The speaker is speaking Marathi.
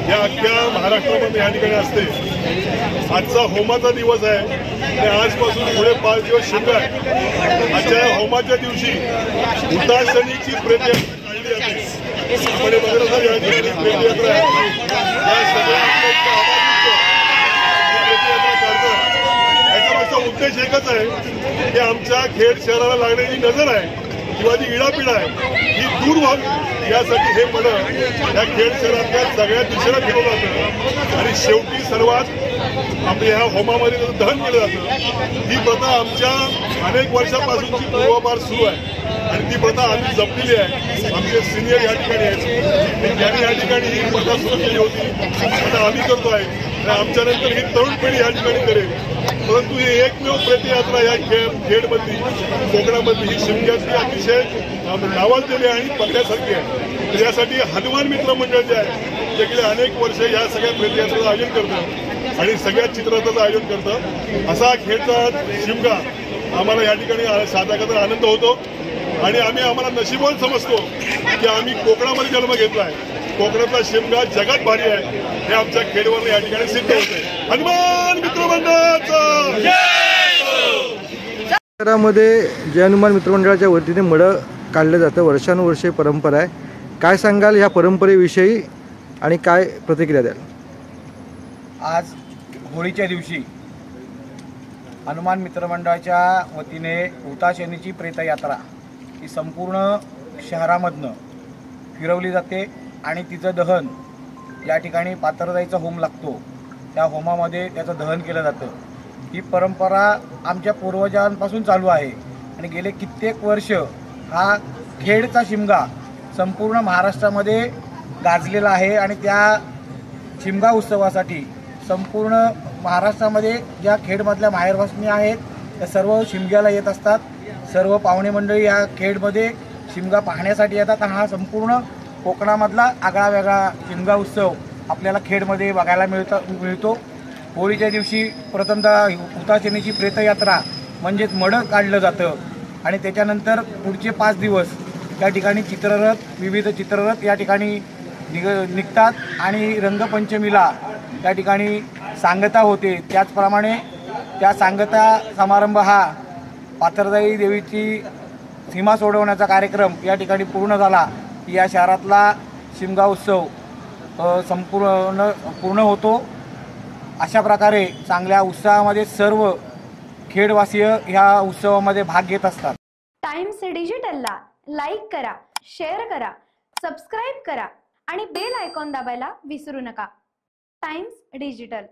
या अख्ख्या महाराष्ट्रामध्ये या ठिकाणी असते। आजचा होमाचा दिवस आहे आणि आजपासून पुढे 5 दिवस शिमगा आहे। आजच्या होमाच्या दिवशी हुताशनीची प्रेतयात्रा काढली जाते। आपण बघत या ठिकाणी प्रेतयात्रा आहे, या सगळ्या प्रेतयात्रा काढतात। याचा मागचा उद्देश एकच आहे की आमच्या खेड शहराला लागणारी नजर आहे किंवा जी इडापिडा आहे ही दूर व्हावी, यासाठी हे मनं या खेड शहरातल्या सगळ्या दिशेला फिरवलं जातं आणि शेवटी सर्वात आपल्या ह्या होमामध्ये दहन केलं जातं। ही प्रथा आमच्या अनेक वर्षापासूनची पूर्वापार सुरू आहे आणि ती प्रथा आम्ही जपलेली आहे। आमचे सिनियर या ठिकाणी आहेत, त्यांनी या ठिकाणी ही प्रथा सुरू केली होती, आता आम्ही करतो आहे आणि आमच्यानंतर ही तरुण पिढी या ठिकाणी करेल। परंतु ही एकमेव प्रेतयात्रा या खेडमधली कोकणामधली ही शिमग्यातली अतिशय नावाजलेली आणि पडण्यासारखी आहे। तर यासाठी हनुमान मित्र मंडळ जे आहे ते गेले अनेक वर्ष या सगळ्या प्रेतयात्रेचं आयोजन करतं आणि सगळ्या चित्ररथाचं आयोजन करतं। असा खेळचा शिमगा आम्हाला या ठिकाणी साजरा करताना आनंद होतो आणि आम्हाला नशीबवान समजतो की आम्ही कोकणामध्ये जन्म घेतला आहे। कोकणातला शिमगा जगात भारी आहे हे आमच्या खेडवर या ठिकाणी सिद्ध होते। हनुमान मित्र मंडळाचं शहरामध्ये जय हनुमान मित्रमंडळाच्या वतीने मडं काढलं जातं, वर्षानुवर्षे परंपरा आहे। काय सांगाल या परंपरेविषयी आणि काय प्रतिक्रिया द्याल? आज होळीच्या दिवशी हनुमान मित्रमंडळाच्या वतीने हुताशनीची प्रेतयात्रा ही संपूर्ण शहरामधनं फिरवली जाते आणि तिचं दहन या ठिकाणी पाथरजाईचा होम लागतो, त्या होमामध्ये त्याचं दहन केलं जातं। ही परंपरा आमच्या पूर्वजांपासून चालू आहे आणि गेले कित्येक वर्ष हा खेडचा शिमगा संपूर्ण महाराष्ट्रामध्ये गाजलेला आहे आणि त्या शिमगा उत्सवासाठी संपूर्ण महाराष्ट्रामध्ये ज्या खेडमधल्या माहेरवासिनी आहेत त्या सर्व शिमग्याला येत असतात। सर्व पाहुणे मंडळी या खेडमध्ये शिमगा पाहण्यासाठी येतात आणि हा संपूर्ण कोकणामधला आगळा वेगळा शिमगा उत्सव आपल्याला खेडमध्ये बघायला मिळतो। होळीच्या दिवशी प्रथमतः हुताशनीची प्रेतयात्रा म्हणजेच मडं काढलं जातं आणि त्याच्यानंतर पुढचे 5 दिवस या ठिकाणी विविध चित्ररथ या ठिकाणी निघतात आणि रंगपंचमीला त्या ठिकाणी सांगता होते। त्याचप्रमाणे त्या सांगता समारंभ हा पाथरजाई देवीची सीमा सोडवण्याचा कार्यक्रम या ठिकाणी पूर्ण झाला। या शहरातला शिमगा उत्सव पूर्ण होतो। अशा प्रकारे चांगल्या उत्साहामध्ये सर्व खेडवासीय ह्या उत्सवामध्ये भाग घेत असतात। टाइम्स डिजिटलला लाईक करा, शेअर करा, सबस्क्राईब करा आणि बेल आयकॉन दाबायला विसरू नका। Times digital.